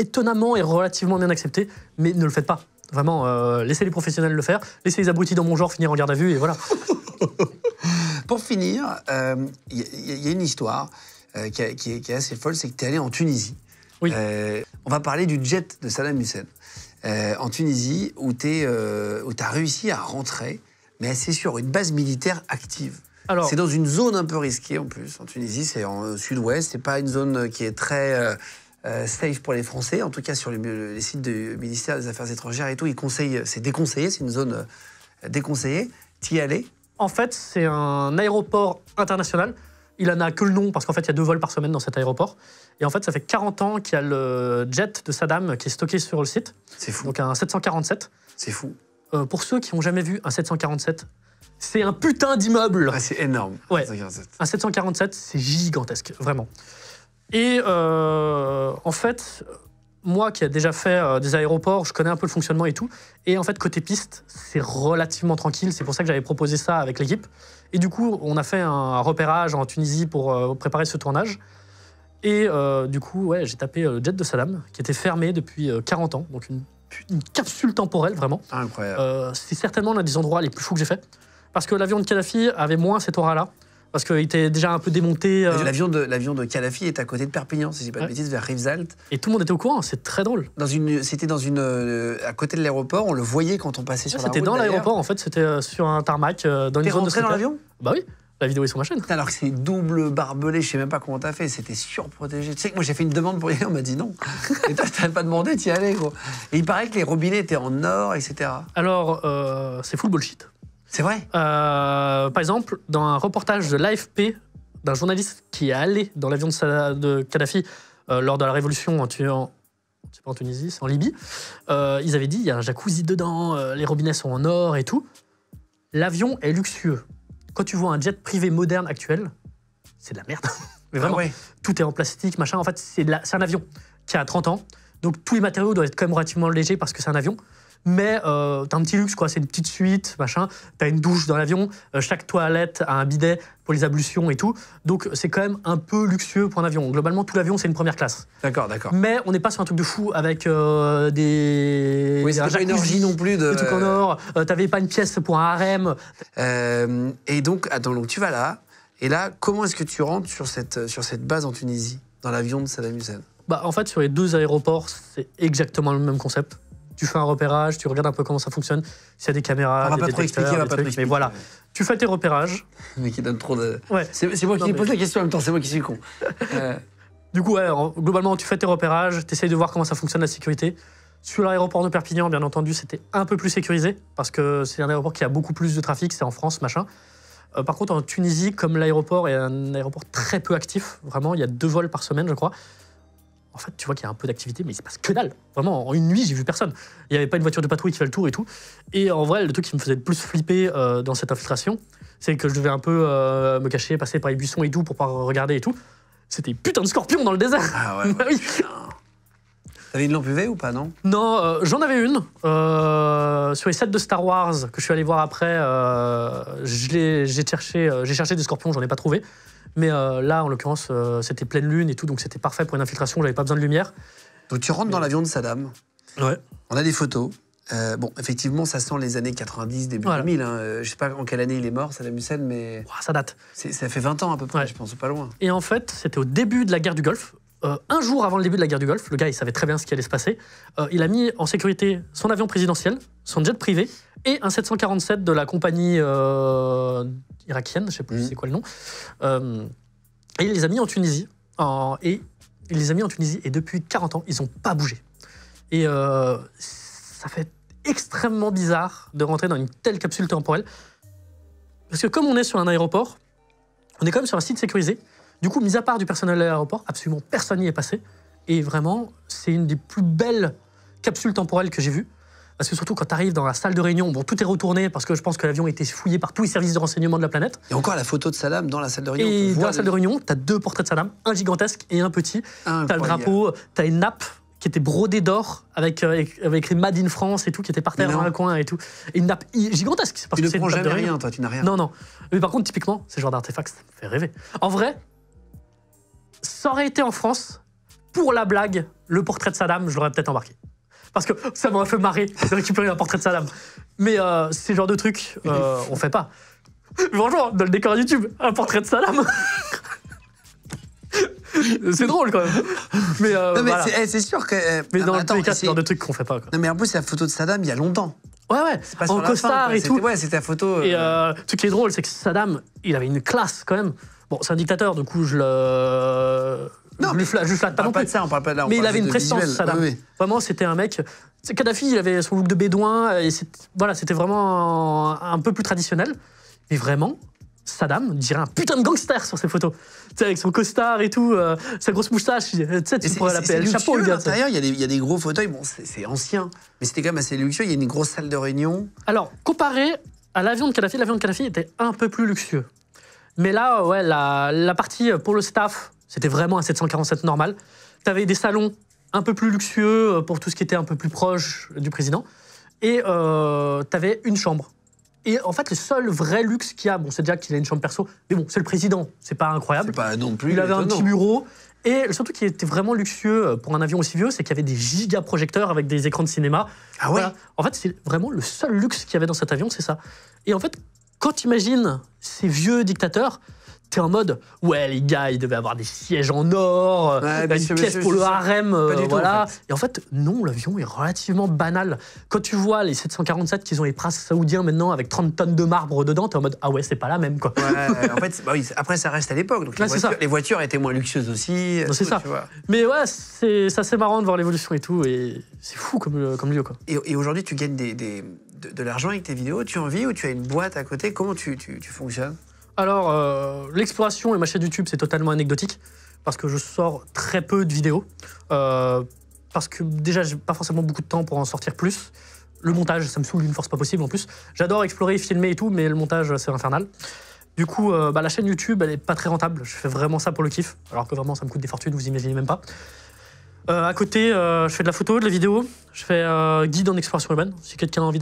étonnamment et relativement bien accepté, mais ne le faites pas. Vraiment, laissez les professionnels le faire, laissez les abrutis dans mon genre finir en garde à vue, et voilà. Pour finir, il y a une histoire qui est assez folle, c'est que tu es allé en Tunisie. Oui. On va parler du jet de Saddam Hussein. En Tunisie, où tu as réussi à rentrer, mais c'est sur une base militaire active. C'est dans une zone un peu risquée en plus. En Tunisie, c'est en sud-ouest, c'est pas une zone qui est très safe pour les Français. En tout cas, sur les sites du ministère des Affaires étrangères et tout, ils conseillent, c'est déconseillé, c'est une zone déconseillée. T'y es allé? En fait, c'est un aéroport international. Il en a que le nom, parce qu'en fait, il y a 2 vols par semaine dans cet aéroport. Et en fait, ça fait 40 ans qu'il y a le jet de Saddam qui est stocké sur le site. C'est fou. Donc un 747. C'est fou. Pour ceux qui n'ont jamais vu un 747, c'est un putain d'immeuble. Ah, c'est énorme. Ouais. 747. Un 747, c'est gigantesque, vraiment. Et en fait, moi qui ai déjà fait des aéroports, je connais un peu le fonctionnement et tout. Et en fait, côté piste, c'est relativement tranquille. C'est pour ça que j'avais proposé ça avec l'équipe. Et du coup, on a fait un repérage en Tunisie pour préparer ce tournage. Et du coup, ouais, j'ai tapé le jet de Saddam, qui était fermé depuis 40 ans. Donc une capsule temporelle, vraiment. Incroyable. C'est certainement l'un des endroits les plus fous que j'ai fait. Parce que l'avion de Kadhafi avait moins cette aura-là. Parce qu'il était déjà un peu démonté. L'avion de Kadhafi est à côté de Perpignan, si je dis pas de bêtises, vers Rivesaltes. Et tout le monde était au courant, c'est très drôle. C'était à côté de l'aéroport, on le voyait quand on passait sur la route. C'était dans l'aéroport, en fait, c'était sur un tarmac, dans une zone de rentré dans l'avion? Bah oui, la vidéo est sur ma chaîne. Alors que c'est double barbelé, je sais même pas comment t'as fait, c'était surprotégé. Tu sais que moi j'ai fait une demande pour y aller, on m'a dit non. Et toi t'avais pas demandé, t'y allais gros. Et il paraît que les robinets étaient en or, etc. Alors, c'est full bullshit. C'est vrai? Par exemple, dans un reportage de l'AFP, d'un journaliste qui est allé dans l'avion de Kadhafi lors de la révolution c'est pas en Tunisie, c'est en Libye, ils avaient dit il y a un jacuzzi dedans, les robinets sont en or et tout. L'avion est luxueux. Quand tu vois un jet privé moderne actuel, c'est de la merde. Mais vraiment, tout est en plastique, machin. En fait, c'est un avion qui a 30 ans, donc tous les matériaux doivent être quand même relativement légers parce que c'est un avion. Mais t'as un petit luxe, quoi. C'est une petite suite, machin. T'as une douche dans l'avion. Chaque toilette a un bidet pour les ablutions et tout. Donc, c'est quand même un peu luxueux pour un avion. Globalement, tout l'avion, c'est une première classe. D'accord. Mais on n'est pas sur un truc de fou avec des... Oui, c'était pas une orgie non plus de... Des trucs en or. T'avais pas une pièce pour un harem. Et donc, attends, donc tu vas là. Et là, comment est-ce que tu rentres sur cette base en Tunisie, dans l'avion de Saddam Hussein? Bah, en fait, sur les 2 aéroports, c'est exactement le même concept. Tu fais un repérage, tu regardes un peu comment ça fonctionne, s'il y a des caméras, on va des pas trop expliquer, mais voilà. Tu fais tes repérages. Mais qui donne trop de... Ouais. C'est moi qui pose la question en même temps, c'est moi qui suis con. Du coup, ouais, globalement, tu fais tes repérages, tu essayes de voir comment ça fonctionne la sécurité. Sur l'aéroport de Perpignan, bien entendu, c'était un peu plus sécurisé, parce que c'est un aéroport qui a beaucoup plus de trafic, c'est en France, machin. Par contre, en Tunisie, comme l'aéroport est un aéroport très peu actif, vraiment, il y a 2 vols par semaine, je crois. En fait, tu vois qu'il y a un peu d'activité, mais il se passe que dalle. Vraiment, en une nuit, j'ai vu personne. Il n'y avait pas une voiture de patrouille qui fait le tour et tout. Et en vrai, le truc qui me faisait le plus flipper dans cette infiltration, c'est que je devais un peu me cacher, passer par les buissons et tout pour pas regarder et tout. C'était putain de scorpion dans le désert. Ah ouais. Oui. T'avais une lampe UV ou pas, non? Non, j'en avais une. Sur les sets de Star Wars que je suis allé voir après, j'ai cherché des scorpions, j'en ai pas trouvé. Mais là, en l'occurrence, c'était pleine lune et tout, donc c'était parfait pour une infiltration, j'avais pas besoin de lumière. Donc tu rentres dans l'avion de Saddam. Ouais. On a des photos. Bon, effectivement, ça sent les années 90, début 2000. Hein. Je sais pas en quelle année il est mort, Saddam Hussein, mais... Ouah, ça date. Ça fait 20 ans à peu près, je pense, pas loin. Et en fait, c'était au début de la guerre du Golfe. Un jour avant le début de la guerre du Golfe, le gars, il savait très bien ce qui allait se passer. Il a mis en sécurité son avion présidentiel, son jet privé, et un 747 de la compagnie irakienne, je sais plus c'est quoi le nom. Et il les a mis en Tunisie. Et depuis 40 ans, ils n'ont pas bougé. Et ça fait extrêmement bizarre de rentrer dans une telle capsule temporelle. Parce que comme on est sur un aéroport, on est quand même sur un site sécurisé. Du coup, mis à part du personnel de l'aéroport, absolument personne n'y est passé. Et vraiment, c'est une des plus belles capsules temporelles que j'ai vues. Parce que surtout, quand tu arrives dans la salle de réunion, bon, tout est retourné parce que je pense que l'avion a été fouillé par tous les services de renseignement de la planète. Et encore la photo de Saddam dans la salle de réunion. Et dans la salle de réunion, tu as 2 portraits de Saddam, un gigantesque et un petit. Tu as le drapeau, tu as une nappe qui était brodée d'or avec écrit Made in France et tout, qui était par terre dans un coin et tout. Et une nappe gigantesque. Tu ne prends jamais rien, toi, tu n'as rien. Non, non. Mais par contre, typiquement, ces genres d'artefacts, ça me fait rêver. En vrai, ça aurait été en France, pour la blague, le portrait de Saddam, je l'aurais peut-être embarqué. Parce que ça m'aurait fait marrer de récupérer un portrait de Saddam. Mais ces genres de trucs, on fait pas. Franchement, dans le décor YouTube, un portrait de Saddam. C'est drôle quand même. Mais, non, mais voilà. c'est sûr que. Mais dans tous les cas, c'est le genre de trucs qu'on fait pas. Quoi. Non, mais en plus, c'est la photo de Saddam il y a longtemps. Ouais, en costard et tout. Ouais, c'était la photo. Et ce qui est drôle, c'est que Saddam, il avait une classe quand même. Bon, c'est un dictateur, du coup, je le. Non, je flatte pas non plus. On parle pas de ça, mais il avait une prestance, Saddam. Oui. Vraiment, c'était un mec. Kadhafi, il avait son look de bédouin. Et voilà, c'était vraiment un peu plus traditionnel. Mais vraiment, Saddam dirait un putain de gangster sur ses photos. Tu sais, avec son costard et tout, sa grosse moustache. Tu sais, tu pourrais l'appeler le chapeau, le gars. À l'intérieur, il y a des gros fauteuils. Bon, c'est ancien, mais c'était quand même assez luxueux. Il y a une grosse salle de réunion. Alors, comparé à l'avion de Kadhafi était un peu plus luxueux. Mais là, ouais, la partie pour le staff, c'était vraiment un 747 normal. T'avais des salons un peu plus luxueux pour tout ce qui était un peu plus proche du président. Et t'avais une chambre. Et en fait, le seul vrai luxe qu'il y a, bon, c'est déjà qu'il a une chambre perso, mais bon, c'est le président, c'est pas incroyable. C'est pas non plus. Il avait un petit bureau. Et surtout qui était vraiment luxueux pour un avion aussi vieux, c'est qu'il y avait des giga-projecteurs avec des écrans de cinéma. Ah ouais. Voilà. En fait, c'est vraiment le seul luxe qu'il y avait dans cet avion, c'est ça. Et en fait, quand tu imagines ces vieux dictateurs, t'es en mode, ouais, les gars, ils devaient avoir des sièges en or, une pièce pour le harem, voilà. En fait. Et en fait, non, l'avion est relativement banal. Quand tu vois les 747 qu'ils ont les princes saoudiens maintenant avec 30 tonnes de marbre dedans, t'es en mode, ah ouais, c'est pas la même, quoi. Ouais, en fait, bah oui, après, ça reste à l'époque. Donc les voitures étaient moins luxueuses aussi. C'est ça. Mais ouais, c'est assez marrant de voir l'évolution et tout, et c'est fou comme lieu, quoi. Et aujourd'hui, tu gagnes de l'argent avec tes vidéos, tu en vis ou tu as une boîte à côté? Comment tu fonctionnes? Alors, l'exploration et ma chaîne YouTube, c'est totalement anecdotique, parce que je sors très peu de vidéos, parce que déjà, j'ai pas forcément beaucoup de temps pour en sortir plus. Le montage, ça me saoule d'une force pas possible en plus. J'adore explorer, filmer et tout, mais le montage, c'est infernal. Du coup, la chaîne YouTube, elle est pas très rentable. Je fais vraiment ça pour le kiff, alors que vraiment, ça me coûte des fortunes, vous imaginez même pas. À côté, je fais de la photo, de la vidéo, je fais guide en exploration urbaine, si quelqu'un a envie